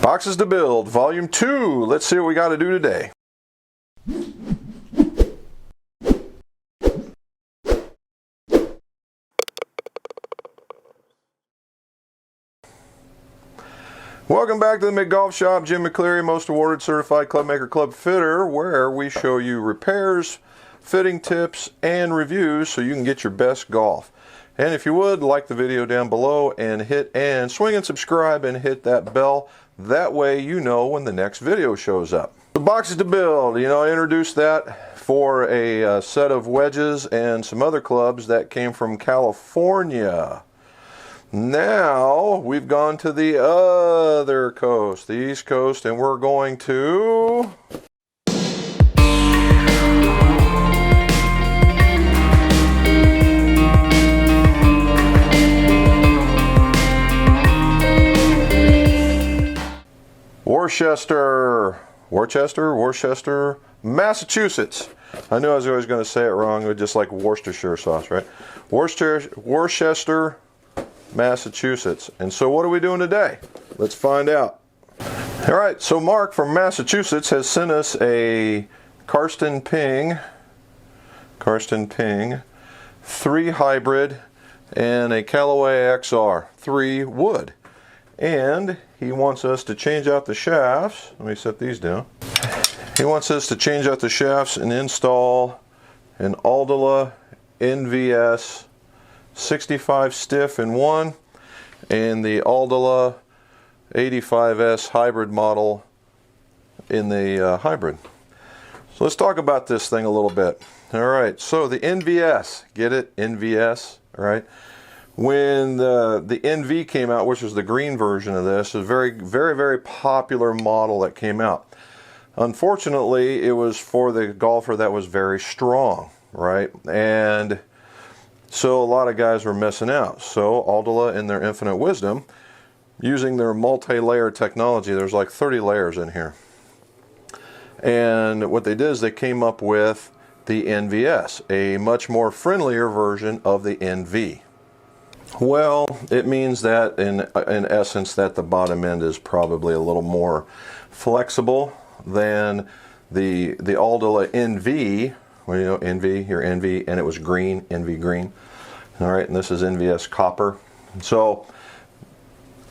Boxes to Build, Volume 2. Let's see what we got to do today. Welcome back to the mcgolfshop. Jim McCleary, most awarded certified club maker, club fitter, where we show you repairs, fitting tips, and reviews so you can get your best golf. And if you would, like the video down below and swing and subscribe and hit that bell. That way you know when the next video shows up. The boxes to build, I introduced that for a set of wedges and some other clubs that came from California. Now we've gone to the other coast, the East Coast, and we're going to Worcester, Massachusetts. I knew I was always going to say it wrong, just like Worcestershire sauce, right? Worcester, Massachusetts. And so what are we doing today? Let's find out. All right, so Mark from Massachusetts has sent us a Karsten Ping 3 hybrid and a Callaway XR 3 wood. And he wants us to change out the shafts. Let me set these down. He wants us to change out the shafts and install an Aldila NVS 65 stiff in one and the Aldila 85S hybrid model in the hybrid. So let's talk about this thing a little bit. All right, so the NVS, get it? NVS, all right? When the NV came out, which was the green version of this, a very popular model that came out. Unfortunately, it was for the golfer that was very strong, right? And so a lot of guys were missing out. So Aldila, in their infinite wisdom, using their multi-layer technology, there's like 30 layers in here. And what they did is they came up with the NVS, a much more friendlier version of the NV. Well, it means that in essence that the bottom end is probably a little more flexible than the Aldila NV. Well, NV, your NV, and it was green, NV green. All right, and this is NVS copper. So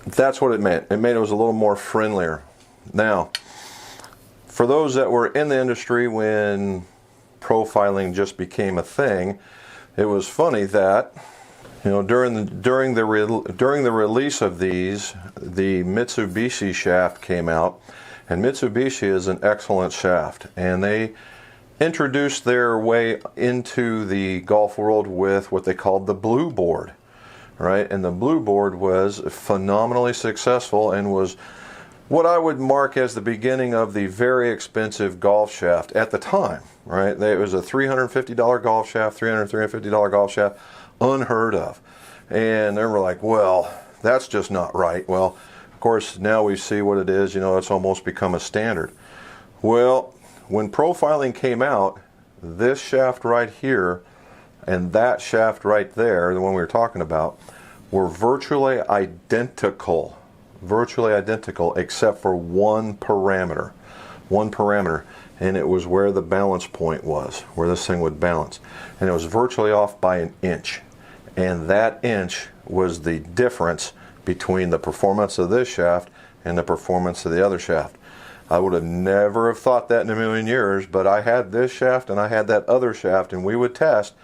that's what it meant. It made it was a little more friendlier. Now, for those that were in the industry when profiling just became a thing, it was funny that during the release of these, the Mitsubishi shaft came out, and Mitsubishi is an excellent shaft, and they introduced their way into the golf world with what they called the blue board, right? And the blue board was phenomenally successful and was what I would mark as the beginning of the very expensive golf shaft at the time, right? It was a $350 golf shaft, $350 golf shaft. Unheard of. And they were like, well, that's just not right. Well, of course, now we see what it is. It's almost become a standard. Well, when profiling came out, this shaft right here and that shaft right there, the one we were talking about, were virtually identical, except for one parameter, and it was where the balance point was, where this thing would balance, and it was virtually off by an inch. And that inch was the difference between the performance of this shaft and the performance of the other shaft. I would have never have thought that in a million years, but I had this shaft and I had that other shaft, and we would test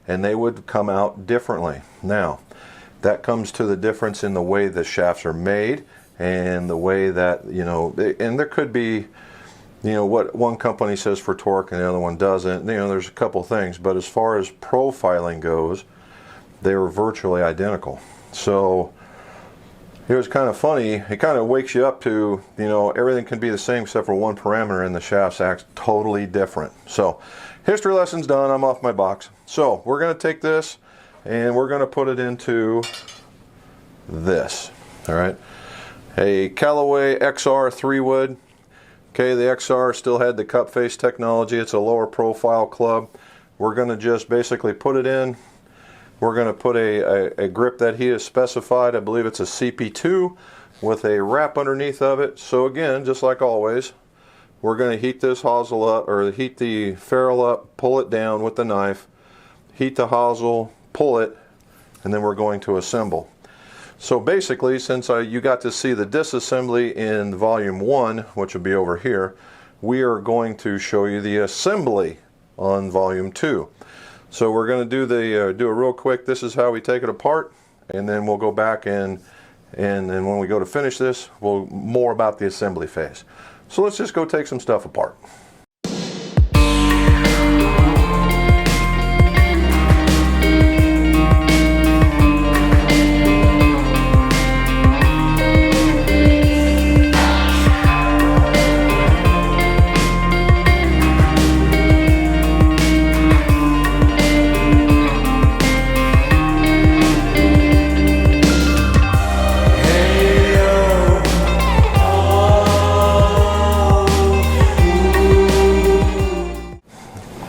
and they would come out differently. Now, that comes to the difference in the way the shafts are made and the way that, and there could be, what one company says for torque and the other one doesn't. There's a couple things, but as far as profiling goes, they were virtually identical. So it was kind of funny. It kind of wakes you up to, everything can be the same except for one parameter, and the shafts act totally different. So history lesson's done. I'm off my box. So we're going to take this and we're going to put it into this. All right, a Callaway XR 3 wood. Okay, the XR still had the cup face technology. It's a lower profile club. We're going to just basically put it in. We're going to put a grip that he has specified. I believe it's a CP2. with a wrap underneath of it. So again, just like always, we're going to heat this hosel up, or heat the ferrule up, pull it down with the knife, heat the hosel, pull it, and then we're going to assemble. So basically, since you got to see the disassembly in volume 1, which will be over here, we are going to show you the assembly on volume 2. So we're going to do a real quick, this is how we take it apart, and then we'll go back and then when we go to finish this, we'll more about the assembly phase. So let's just go take some stuff apart.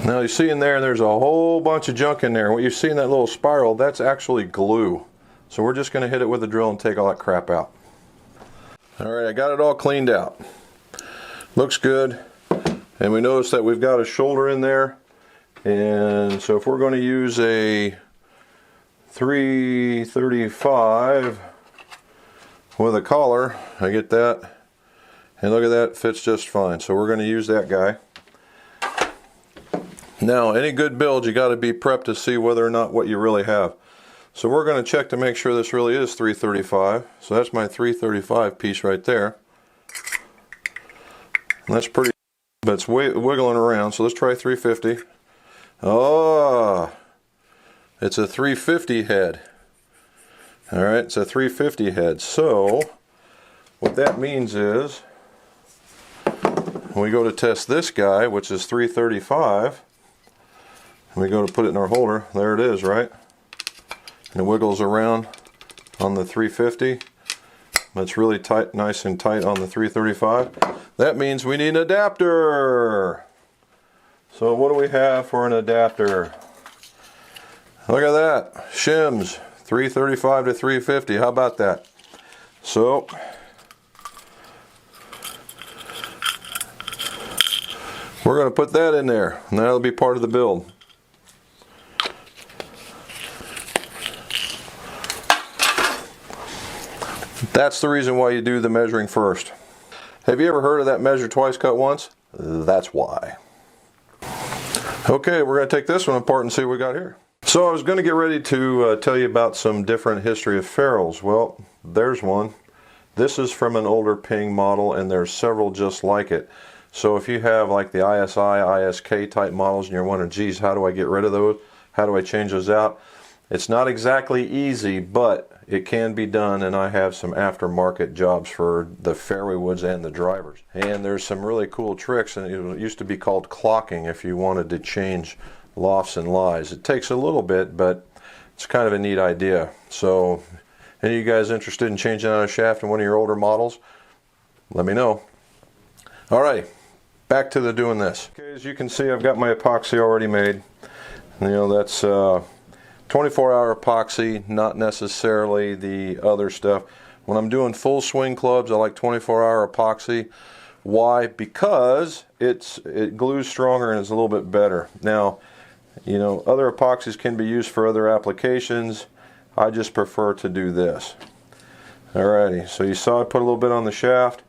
Now you see in there's a whole bunch of junk in there. What you see in that little spiral, that's actually glue. So we're just going to hit it with a drill and take all that crap out. Alright, I got it all cleaned out. Looks good. And we notice that we've got a shoulder in there. And so if we're going to use a 335 with a collar, I get that. And look at that, it fits just fine. So we're going to use that guy. Now, any good build, you got to be prepped to see whether or not what you really have. So we're going to check to make sure this really is 335. So that's my 335 piece right there. And that's pretty, but it's wiggling around. So let's try 350. Oh, it's a 350 head. All right, it's a 350 head. So what that means is, when we go to test this guy, which is 335, and we go to put it in our holder, there it is, right? And it wiggles around on the 350. That's really tight, nice and tight on the 335. That means we need an adapter. So what do we have for an adapter? Look at that, shims, 335 to 350. How about that? So we're going to put that in there, and that'll be part of the build. That's the reason why you do the measuring first. Have you ever heard of that measure twice, cut once? That's why. Okay, we're going to take this one apart and see what we got here. So I was going to get ready to tell you about some different history of ferrules. Well, there's one. This is from an older Ping model, and there's several just like it. So if you have like the ISI, ISK type models and you're wondering, geez, how do I get rid of those? How do I change those out? It's not exactly easy, but it can be done, and I have some aftermarket jobs for the fairway woods and the drivers. And there's some really cool tricks, and it used to be called clocking if you wanted to change lofts and lies. It takes a little bit, but it's kind of a neat idea. So any of you guys interested in changing out a shaft in one of your older models, let me know. Alright, back to the doing this. Okay, as you can see, I've got my epoxy already made. You know, that's 24-hour epoxy, not necessarily the other stuff. When I'm doing full swing clubs, I like 24-hour epoxy. Why? Because it glues stronger and is a little bit better. Now, you know, other epoxies can be used for other applications. I just prefer to do this. Alrighty, so you saw I put a little bit on the shaft,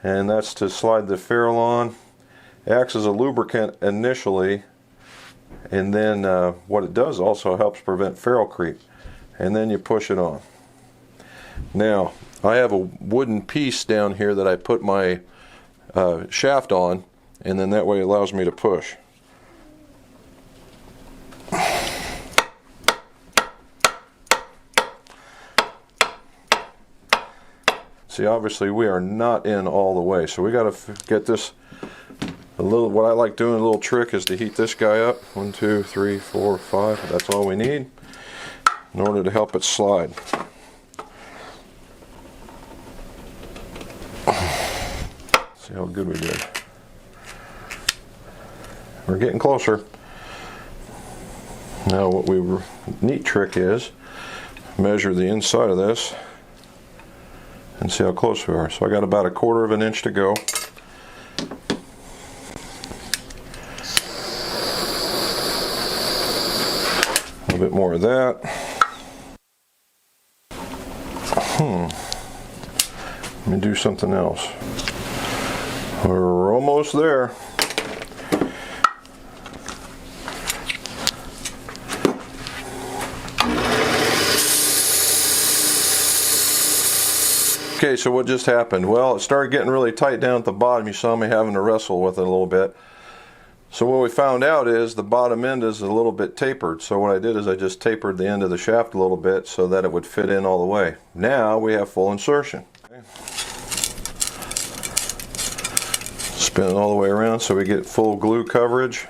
and that's to slide the ferrule on. It acts as a lubricant initially, and then what it does also helps prevent ferrule creep. And then you push it on. Now, I have a wooden piece down here that I put my shaft on, and then that way it allows me to push. See, obviously we are not in all the way, so we got to get this a little. What I like doing, a little trick, is to heat this guy up. 1, 2, 3, 4, 5. That's all we need in order to help it slide. See how good we did. We're getting closer. Now, what neat trick is measure the inside of this and see how close we are. So I got about 1/4 of an inch to go. A little bit more of that. Let me do something else. We're almost there. Okay, so what just happened? Well, it started getting really tight down at the bottom. You saw me having to wrestle with it a little bit. So what we found out is the bottom end is a little bit tapered. So what I did is I just tapered the end of the shaft a little bit so that it would fit in all the way. Now we have full insertion. Okay. Spin it all the way around so we get full glue coverage.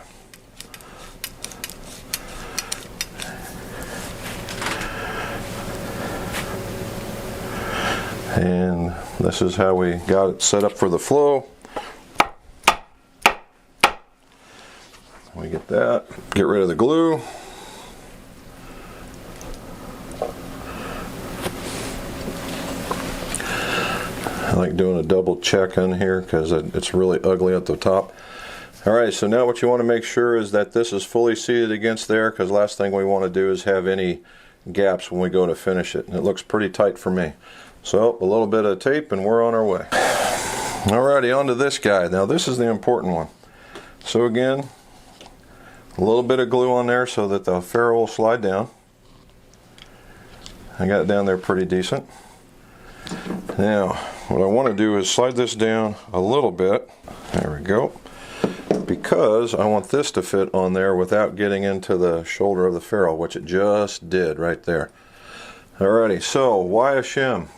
And this is how we got it set up for the flow. We get that, get rid of the glue. I like doing a double check on here because it's really ugly at the top. Alright, so now what you want to make sure is that this is fully seated against there, because last thing we want to do is have any gaps when we go to finish it. And it looks pretty tight for me. So a little bit of tape and we're on our way. Alrighty, on to this guy. Now this is the important one. So again, a little bit of glue on there so that the ferrule will slide down. I got it down there pretty decent. Now what I want to do is slide this down a little bit. There we go. Because I want this to fit on there without getting into the shoulder of the ferrule, which it just did right there. Alrighty, so why a shim?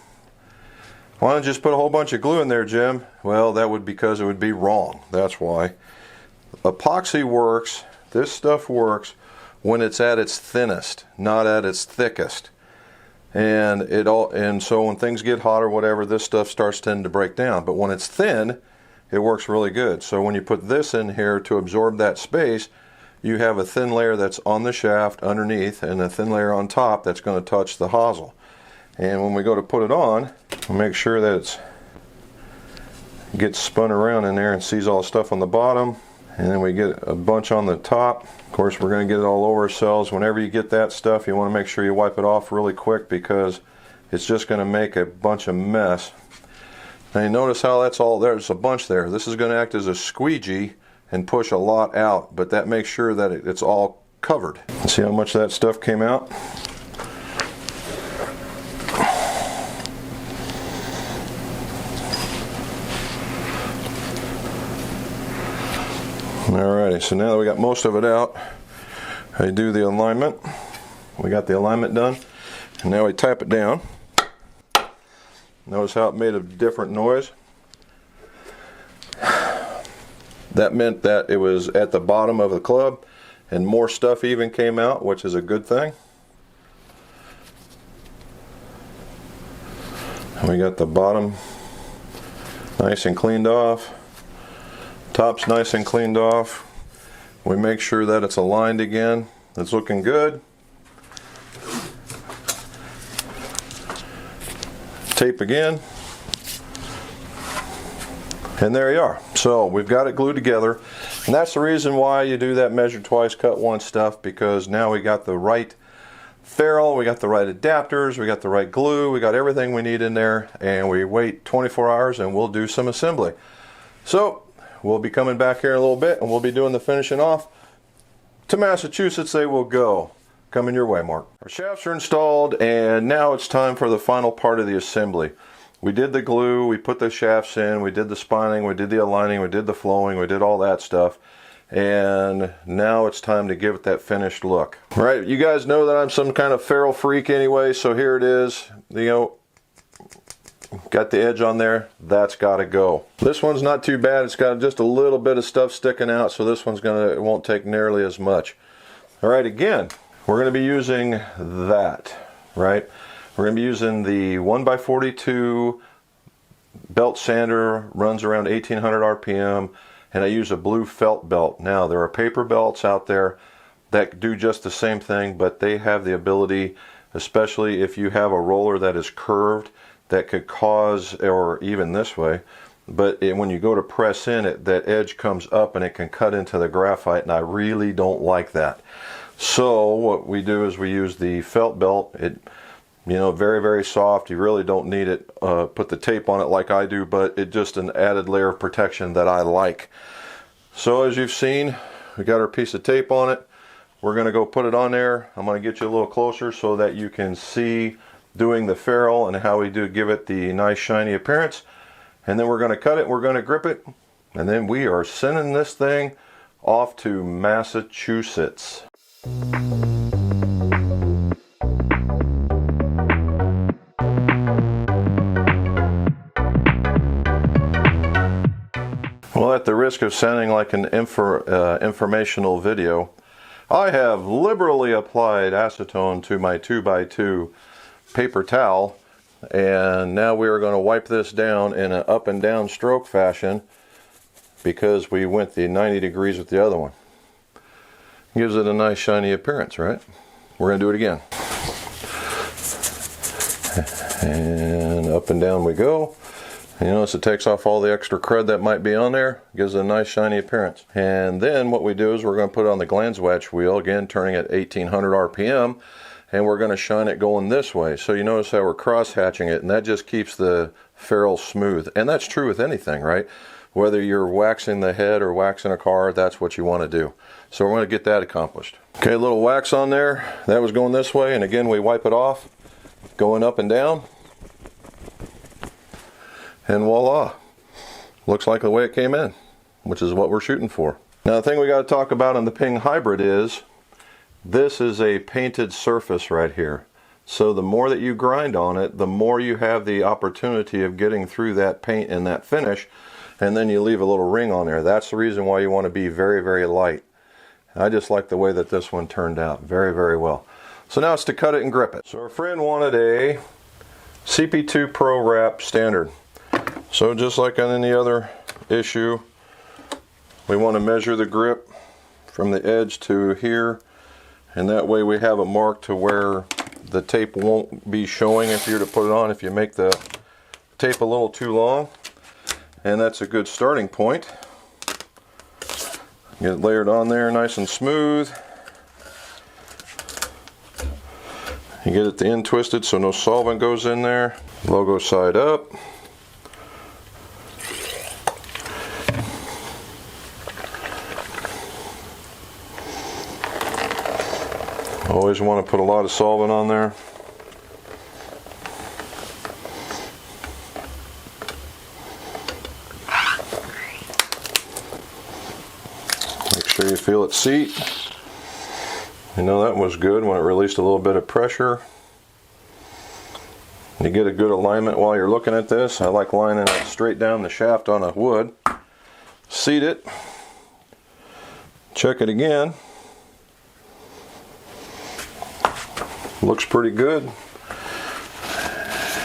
Why don't you just put a whole bunch of glue in there, Jim? Well, that would because it would be wrong. That's why. Epoxy works, this stuff works when it's at its thinnest, not at its thickest. And so when things get hot or whatever, this stuff starts tending to break down. But when it's thin, it works really good. So when you put this in here to absorb that space, you have a thin layer that's on the shaft underneath and a thin layer on top that's going to touch the hosel. And when we go to put it on, we'll make sure that it gets spun around in there and sees all the stuff on the bottom. And then we get a bunch on the top. Of course, we're going to get it all over ourselves. Whenever you get that stuff, you want to make sure you wipe it off really quick because it's just going to make a bunch of mess. Now you notice how that's all, there's a bunch there. This is going to act as a squeegee and push a lot out, but that makes sure that it's all covered. See how much that stuff came out? Alrighty, so now that we got most of it out, I do the alignment. We got the alignment done, and now we tap it down. Notice how it made a different noise? That meant that it was at the bottom of the club, and more stuff even came out, which is a good thing. And we got the bottom nice and cleaned off. Top's nice and cleaned off. We make sure that it's aligned again. It's looking good. Tape again. And there you are. So we've got it glued together. And that's the reason why you do that measure twice, cut once stuff, because now we got the right ferrule, we got the right adapters, we got the right glue, we got everything we need in there, and we wait 24 hours and we'll do some assembly. So we'll be coming back here in a little bit and we'll be doing the finishing off. To Massachusetts they will go. Coming your way, Mark. Our shafts are installed and now it's time for the final part of the assembly. We did the glue, we put the shafts in, we did the spining, we did the aligning, we did the flowing, we did all that stuff. And now it's time to give it that finished look. All right, you guys know that I'm some kind of ferrule freak anyway, so here it is. You know, got the edge on there, that's got to go. This one's not too bad, it's got just a little bit of stuff sticking out, so this one's it won't take nearly as much. All right, again, we're going to be using that, right? We're going to be using the 1x42 belt sander, runs around 1800 RPM, and I use a blue felt belt. Now, there are paper belts out there that do just the same thing, but they have the ability, especially if you have a roller that is curved, that could cause, or even this way, but when you go to press in it, that edge comes up and it can cut into the graphite, and I really don't like that. So what we do is we use the felt belt. It, you know, very, very soft. You really don't need it. Put the tape on it like I do, but it just an added layer of protection that I like. So as you've seen, we got our piece of tape on it. We're going to go put it on there. I'm going to get you a little closer so that you can see doing the ferrule and how we do give it the nice shiny appearance. And then we're going to cut it, we're going to grip it, and then we are sending this thing off to Massachusetts. Well, at the risk of sounding like an informational video, I have liberally applied acetone to my 2x2 paper towel, and now we are going to wipe this down in an up and down stroke fashion because we went the 90 degrees with the other one. Gives it a nice shiny appearance, right? We're going to do it again. And up and down we go. You notice it takes off all the extra crud that might be on there, gives it a nice shiny appearance. And then what we do is we're going to put it on the Glanzwatch wheel, again turning at 1800 RPM, and we're going to shine it going this way. So you notice how we're cross hatching it, and that just keeps the ferrule smooth. And that's true with anything, right? Whether you're waxing the head or waxing a car, that's what you want to do. So we're going to get that accomplished. Okay, a little wax on there. That was going this way, and again we wipe it off, going up and down. And voila, looks like the way it came in, which is what we're shooting for. Now the thing we got to talk about on the Ping Hybrid is, this is a painted surface right here. So the more that you grind on it, the more you have the opportunity of getting through that paint and that finish, and then you leave a little ring on there. That's the reason why you want to be very, very light. I just like the way that this one turned out, very, very well. So now it's to cut it and grip it. So our friend wanted a CP2 Pro Wrap Standard. So just like on any other issue, we want to measure the grip from the edge to here, and that way we have a mark to where the tape won't be showing if you're to put it on if you make the tape a little too long. And that's a good starting point. Get it layered on there nice and smooth. You get it the end twisted so no solvent goes in there. Logo side up. Always want to put a lot of solvent on there. Make sure you feel it seat. You know, that was good when it released a little bit of pressure. You get a good alignment while you're looking at this. I like lining it straight down the shaft on a wood. Seat it. Check it again. Looks pretty good.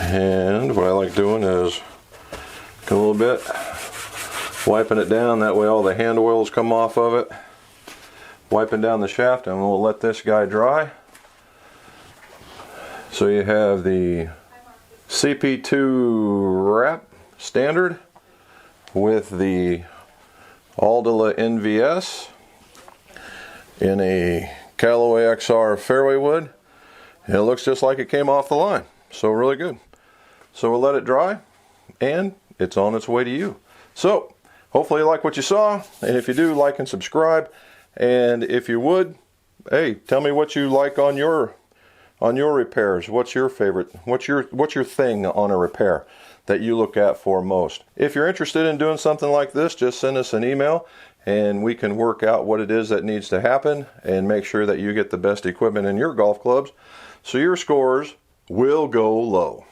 And what I like doing is a little bit, wiping it down, that way all the hand oils come off of it. Wiping down the shaft, and we'll let this guy dry. So you have the CP2 Wrap Standard with the Aldila NVS in a Callaway XR fairway wood. And it looks just like it came off the line. So really good. So we'll let it dry, and it's on its way to you. So hopefully you like what you saw, and if you do, like and subscribe. And if you would, hey, tell me what you like on your repairs. What's your favorite? What's your thing on a repair that you look at for most? If you're interested in doing something like this, just send us an email and we can work out what it is that needs to happen and make sure that you get the best equipment in your golf clubs so your scores will go low.